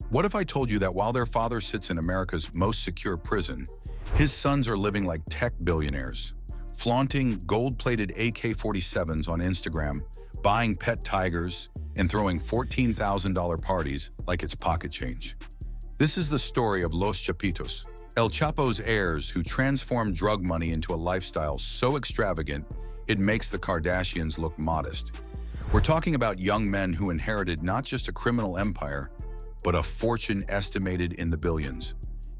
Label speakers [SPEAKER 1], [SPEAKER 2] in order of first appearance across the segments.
[SPEAKER 1] What if I told you that while their father sits in America's most secure prison, his sons are living like tech billionaires, flaunting gold-plated AK-47s on Instagram, buying pet tigers, and throwing $14,000 parties like it's pocket change? This is the story of Los Chapitos, El Chapo's heirs who transformed drug money into a lifestyle so extravagant it makes the Kardashians look modest. We're talking about young men who inherited not just a criminal empire, but a fortune estimated in the billions.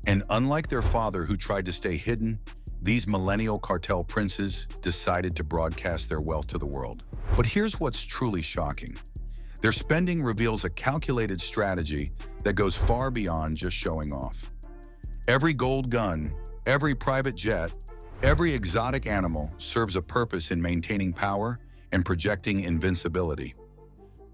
[SPEAKER 1] And unlike their father who tried to stay hidden, these millennial cartel princes decided to broadcast their wealth to the world. But here's what's truly shocking. Their spending reveals a calculated strategy that goes far beyond just showing off. Every gold gun, every private jet, every exotic animal serves a purpose in maintaining power and projecting invincibility.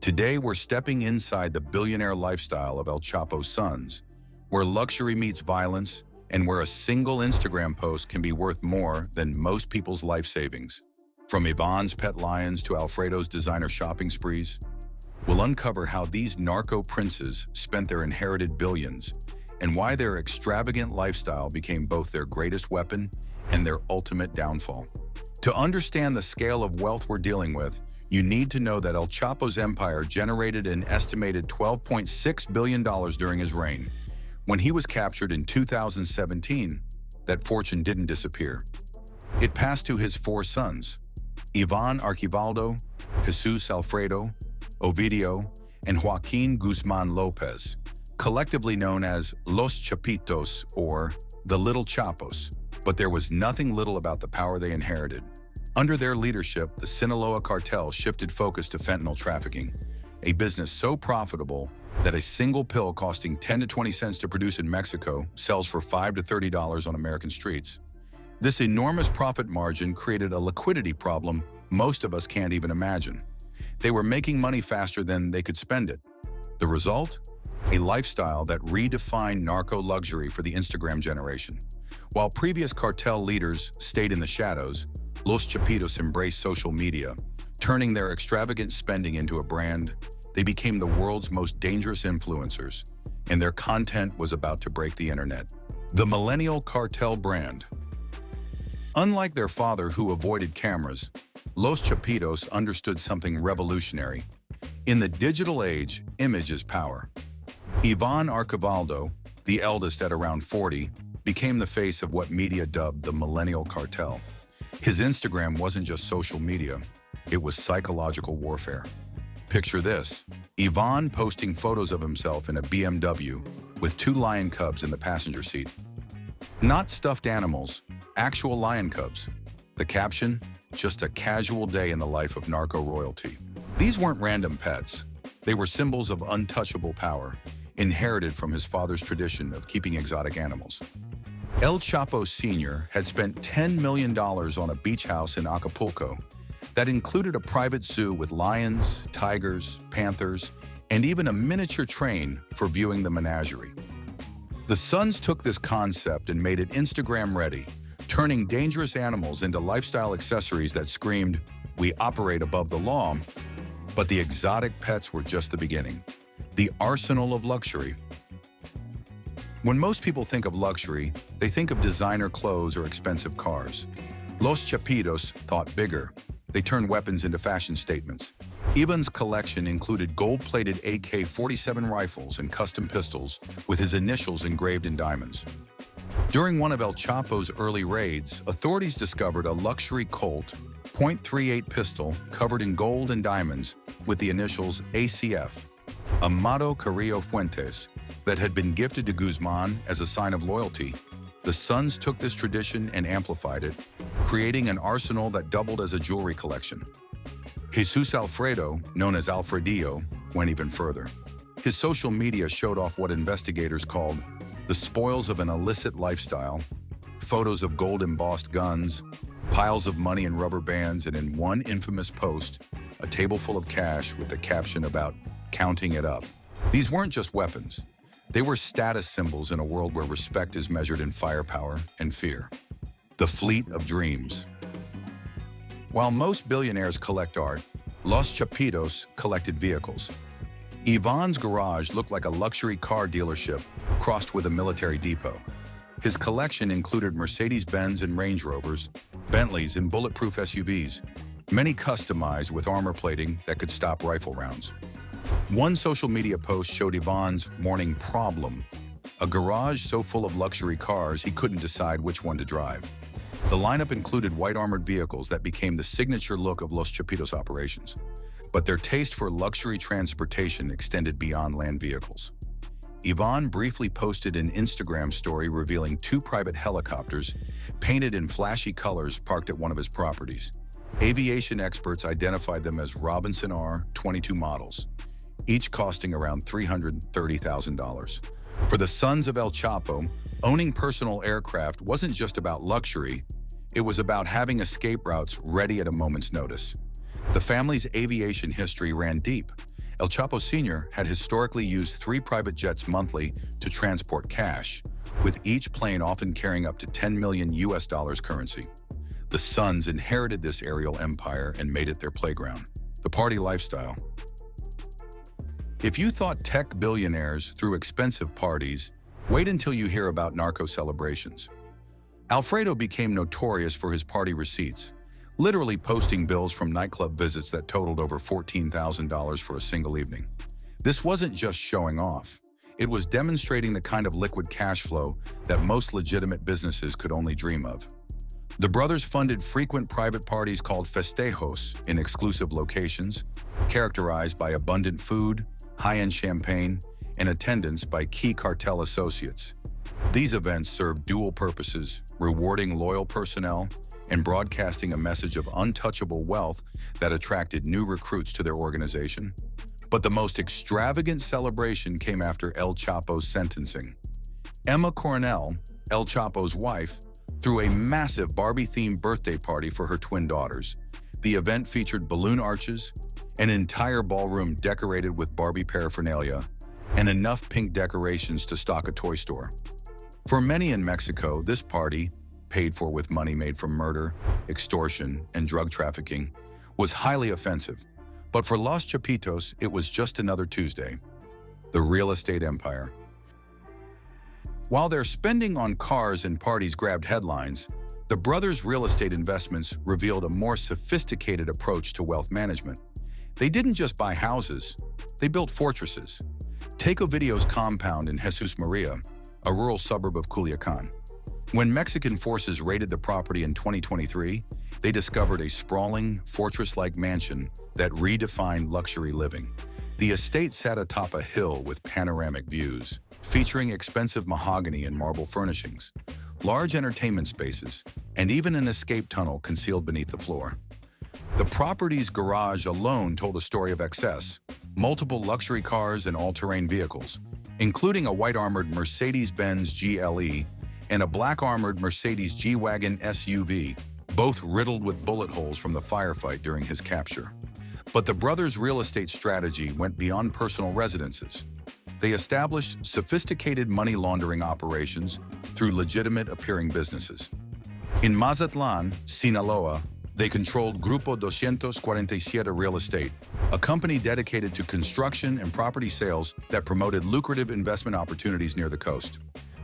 [SPEAKER 1] Today, we're stepping inside the billionaire lifestyle of El Chapo's sons, where luxury meets violence and where a single Instagram post can be worth more than most people's life savings. From Iván's pet lions to Alfredo's designer shopping sprees, we'll uncover how these narco princes spent their inherited billions and why their extravagant lifestyle became both their greatest weapon and their ultimate downfall. To understand the scale of wealth we're dealing with, you need to know that El Chapo's empire generated an estimated $12.6 billion during his reign. When he was captured in 2017, that fortune didn't disappear. It passed to his four sons, Iván Archivaldo, Jesús Alfredo, Ovidio, and Joaquín Guzmán López, collectively known as Los Chapitos or the Little Chapos. But there was nothing little about the power they inherited. Under their leadership, the Sinaloa cartel shifted focus to fentanyl trafficking, a business so profitable that a single pill costing 10 to 20 cents to produce in Mexico sells for $5 to $30 on American streets. This enormous profit margin created a liquidity problem most of us can't even imagine. They were making money faster than they could spend it. The result? A lifestyle that redefined narco luxury for the Instagram generation. While previous cartel leaders stayed in the shadows, Los Chapitos embraced social media, turning their extravagant spending into a brand. They became the world's most dangerous influencers, and their content was about to break the internet. The millennial cartel brand. Unlike their father who avoided cameras, Los Chapitos understood something revolutionary. In the digital age, image is power. Iván Archivaldo, the eldest at around 40, became the face of what media dubbed the millennial cartel. His Instagram wasn't just social media, it was psychological warfare. Picture this, Iván posting photos of himself in a BMW with 2 lion cubs in the passenger seat. Not stuffed animals, actual lion cubs. The caption, just a casual day in the life of narco royalty. These weren't random pets. They were symbols of untouchable power, inherited from his father's tradition of keeping exotic animals. El Chapo Sr. had spent $10 million on a beach house in Acapulco that included a private zoo with lions, tigers, panthers, and even a miniature train for viewing the menagerie. The sons took this concept and made it Instagram-ready, turning dangerous animals into lifestyle accessories that screamed, "We operate above the law." But the exotic pets were just the beginning. The arsenal of luxury. When most people think of luxury, they think of designer clothes or expensive cars. Los Chapitos thought bigger. They turned weapons into fashion statements. Iván's collection included gold-plated AK-47 rifles and custom pistols with his initials engraved in diamonds. During one of El Chapo's early raids, authorities discovered a luxury Colt .38 pistol covered in gold and diamonds with the initials ACF, Amado Carrillo Fuentes, that had been gifted to Guzmán as a sign of loyalty. The sons took this tradition and amplified it, creating an arsenal that doubled as a jewelry collection. Jesús Alfredo, known as Alfredillo, went even further. His social media showed off what investigators called the spoils of an illicit lifestyle, photos of gold-embossed guns, piles of money in rubber bands, and in one infamous post, a table full of cash with the caption about counting it up. These weren't just weapons. They were status symbols in a world where respect is measured in firepower and fear. The fleet of dreams. While most billionaires collect art, Los Chapitos collected vehicles. Iván's garage looked like a luxury car dealership crossed with a military depot. His collection included Mercedes-Benz and Range Rovers, Bentleys and bulletproof SUVs, many customized with armor plating that could stop rifle rounds. One social media post showed Iván's morning problem, a garage so full of luxury cars he couldn't decide which one to drive. The lineup included white armored vehicles that became the signature look of Los Chapitos operations, but their taste for luxury transportation extended beyond land vehicles. Iván briefly posted an Instagram story revealing 2 private helicopters painted in flashy colors parked at one of his properties. Aviation experts identified them as Robinson R-22 models, each costing around $330,000. For the sons of El Chapo, owning personal aircraft wasn't just about luxury, it was about having escape routes ready at a moment's notice. The family's aviation history ran deep. El Chapo Sr. had historically used 3 private jets monthly to transport cash, with each plane often carrying up to $10 million currency. The sons inherited this aerial empire and made it their playground. The party lifestyle. If you thought tech billionaires threw expensive parties, wait until you hear about narco celebrations. Alfredo became notorious for his party receipts, literally posting bills from nightclub visits that totaled over $14,000 for a single evening. This wasn't just showing off. It was demonstrating the kind of liquid cash flow that most legitimate businesses could only dream of. The brothers funded frequent private parties called festejos in exclusive locations, characterized by abundant food, high-end champagne, and attendance by key cartel associates. These events served dual purposes, rewarding loyal personnel and broadcasting a message of untouchable wealth that attracted new recruits to their organization. But the most extravagant celebration came after El Chapo's sentencing. Emma Coronel, El Chapo's wife, threw a massive Barbie-themed birthday party for her twin daughters. The event featured balloon arches, an entire ballroom decorated with Barbie paraphernalia, and enough pink decorations to stock a toy store. For many in Mexico, this party, paid for with money made from murder, extortion, and drug trafficking, was highly offensive. But for Los Chapitos, it was just another Tuesday. The real estate empire. While their spending on cars and parties grabbed headlines, the brothers' real estate investments revealed a more sophisticated approach to wealth management. They didn't just buy houses, they built fortresses. Take Ovidio's compound in Jesús María, a rural suburb of Culiacán. When Mexican forces raided the property in 2023, they discovered a sprawling, fortress-like mansion that redefined luxury living. The estate sat atop a hill with panoramic views, featuring expensive mahogany and marble furnishings, large entertainment spaces, and even an escape tunnel concealed beneath the floor. The property's garage alone told a story of excess, multiple luxury cars and all-terrain vehicles, including a white-armored Mercedes-Benz GLE and a black-armored Mercedes G-Wagon SUV, both riddled with bullet holes from the firefight during his capture. But the brothers' real estate strategy went beyond personal residences. They established sophisticated money laundering operations through legitimate-appearing businesses. In Mazatlan, Sinaloa, they controlled Grupo 247 Real Estate, a company dedicated to construction and property sales that promoted lucrative investment opportunities near the coast.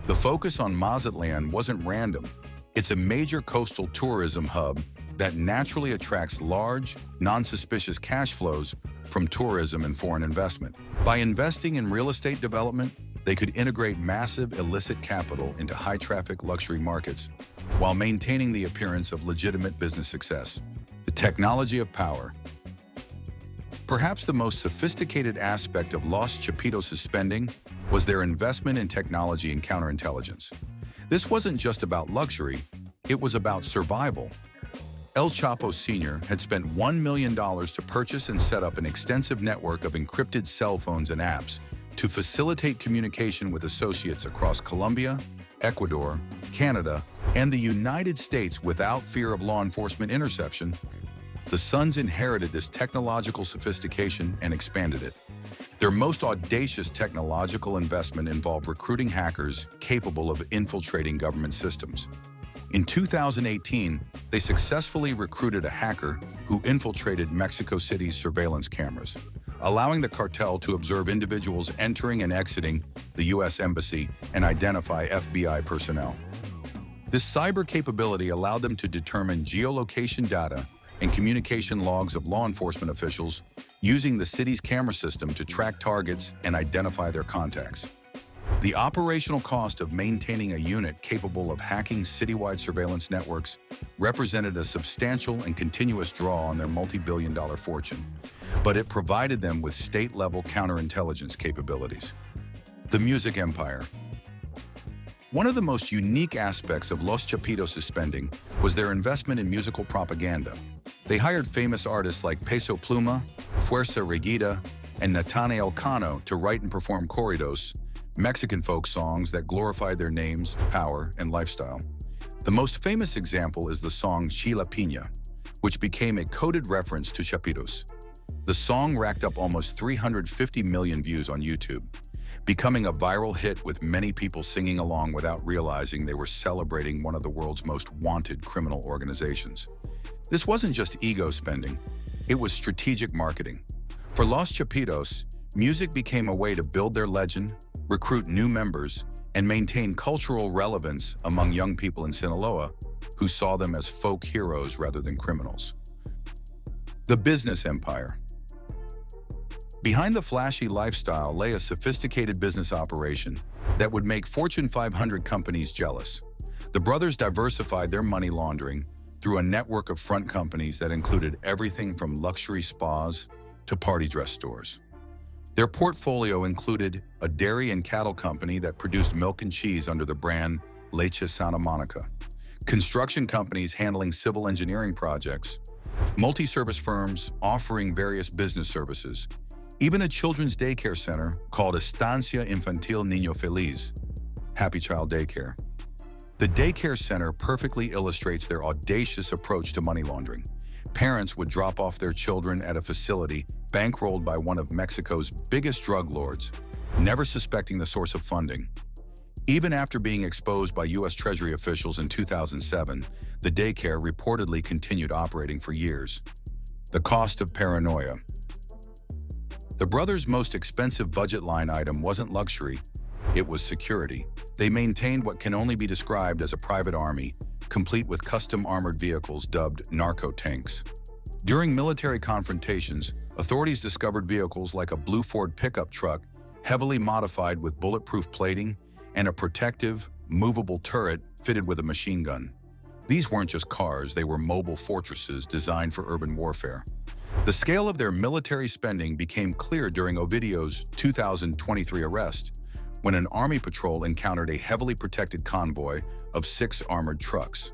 [SPEAKER 1] The focus on Mazatlan wasn't random. It's a major coastal tourism hub that naturally attracts large, non-suspicious cash flows from tourism and foreign investment. By investing in real estate development, they could integrate massive illicit capital into high-traffic luxury markets while maintaining the appearance of legitimate business success. The technology of power. Perhaps the most sophisticated aspect of Los Chapitos' spending was their investment in technology and counterintelligence. This wasn't just about luxury, it was about survival. El Chapo Sr. had spent $1 million to purchase and set up an extensive network of encrypted cell phones and apps to facilitate communication with associates across Colombia, Ecuador, Canada, and the United States without fear of law enforcement interception. The sons inherited this technological sophistication and expanded it. Their most audacious technological investment involved recruiting hackers capable of infiltrating government systems. In 2018, they successfully recruited a hacker who infiltrated Mexico City's surveillance cameras, allowing the cartel to observe individuals entering and exiting the U.S. Embassy and identify FBI personnel. This cyber capability allowed them to determine geolocation data and communication logs of law enforcement officials, using the city's camera system to track targets and identify their contacts. The operational cost of maintaining a unit capable of hacking citywide surveillance networks represented a substantial and continuous draw on their multi-billion-dollar fortune, but it provided them with state-level counterintelligence capabilities. The music empire. One of the most unique aspects of Los Chapitos' spending was their investment in musical propaganda. They hired famous artists like Peso Pluma, Fuerza Regida, and Natanael Cano to write and perform corridos, Mexican folk songs that glorify their names, power, and lifestyle. The most famous example is the song Chila Piña, which became a coded reference to Chapitos. The song racked up almost 350 million views on YouTube, becoming a viral hit with many people singing along without realizing they were celebrating one of the world's most wanted criminal organizations. This wasn't just ego spending, it was strategic marketing. For Los Chapitos, music became a way to build their legend, recruit new members, and maintain cultural relevance among young people in Sinaloa who saw them as folk heroes rather than criminals. The business empire. Behind the flashy lifestyle lay a sophisticated business operation that would make Fortune 500 companies jealous. The brothers diversified their money laundering through a network of front companies that included everything from luxury spas to party dress stores. Their portfolio included a dairy and cattle company that produced milk and cheese under the brand Leche Santa Monica, construction companies handling civil engineering projects, multi-service firms offering various business services, even a children's daycare center called Estancia Infantil Niño Feliz, Happy Child Daycare. The daycare center perfectly illustrates their audacious approach to money laundering. Parents would drop off their children at a facility bankrolled by one of Mexico's biggest drug lords, never suspecting the source of funding. Even after being exposed by U.S. Treasury officials in 2007, the daycare reportedly continued operating for years. The cost of paranoia. The brothers' most expensive budget line item wasn't luxury, it was security. They maintained what can only be described as a private army, complete with custom armored vehicles dubbed narco tanks. During military confrontations, authorities discovered vehicles like a blue Ford pickup truck, heavily modified with bulletproof plating, and a protective, movable turret fitted with a machine gun. These weren't just cars, they were mobile fortresses designed for urban warfare. The scale of their military spending became clear during Ovidio's 2023 arrest, when an army patrol encountered a heavily protected convoy of 6 armored trucks.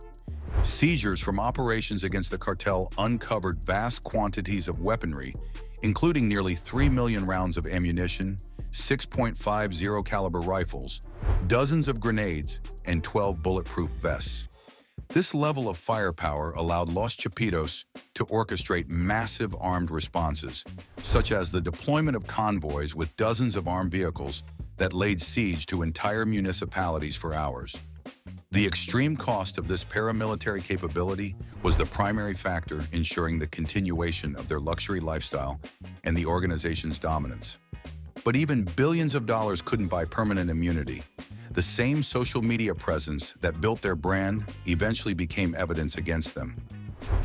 [SPEAKER 1] Seizures from operations against the cartel uncovered vast quantities of weaponry, including nearly 3 million rounds of ammunition, 6.50 caliber rifles, dozens of grenades, and 12 bulletproof vests. This level of firepower allowed Los Chapitos to orchestrate massive armed responses, such as the deployment of convoys with dozens of armed vehicles that laid siege to entire municipalities for hours. The extreme cost of this paramilitary capability was the primary factor ensuring the continuation of their luxury lifestyle and the organization's dominance. But even billions of dollars couldn't buy permanent immunity. The same social media presence that built their brand eventually became evidence against them.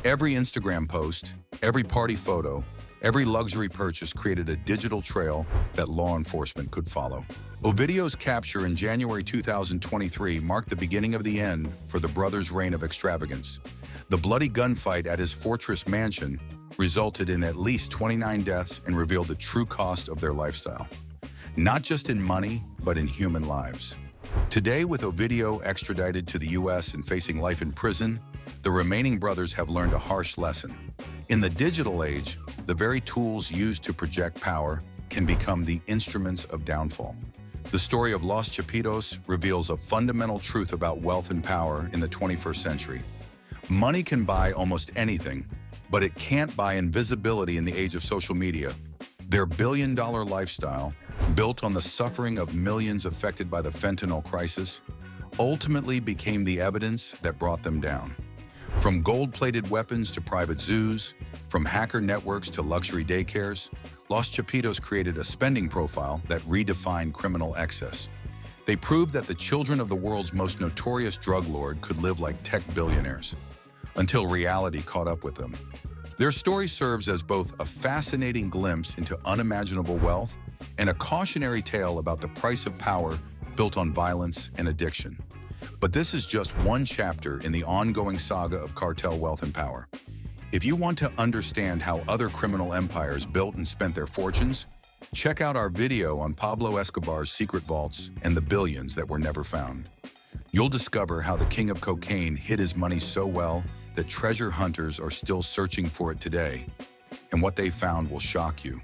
[SPEAKER 1] Every Instagram post, every party photo, every luxury purchase created a digital trail that law enforcement could follow. Ovidio's capture in January 2023 marked the beginning of the end for the brothers' reign of extravagance. The bloody gunfight at his fortress mansion resulted in at least 29 deaths and revealed the true cost of their lifestyle, not just in money, but in human lives. Today, with Ovidio extradited to the U.S. and facing life in prison, the remaining brothers have learned a harsh lesson. In the digital age, the very tools used to project power can become the instruments of downfall. The story of Los Chapitos reveals a fundamental truth about wealth and power in the 21st century. Money can buy almost anything, but it can't buy invisibility in the age of social media. Their billion-dollar lifestyle, built on the suffering of millions affected by the fentanyl crisis, ultimately became the evidence that brought them down. From gold-plated weapons to private zoos, From hacker networks to luxury daycares, Los Chapitos created a spending profile that redefined criminal excess. They proved that the children of the world's most notorious drug lord could live like tech billionaires, until reality caught up with them. Their story serves as both a fascinating glimpse into unimaginable wealth and a cautionary tale about the price of power built on violence and addiction. But this is just one chapter in the ongoing saga of cartel wealth and power. If you want to understand how other criminal empires built and spent their fortunes, check out our video on Pablo Escobar's secret vaults and the billions that were never found. You'll discover how the king of cocaine hid his money so well that treasure hunters are still searching for it today, and what they found will shock you.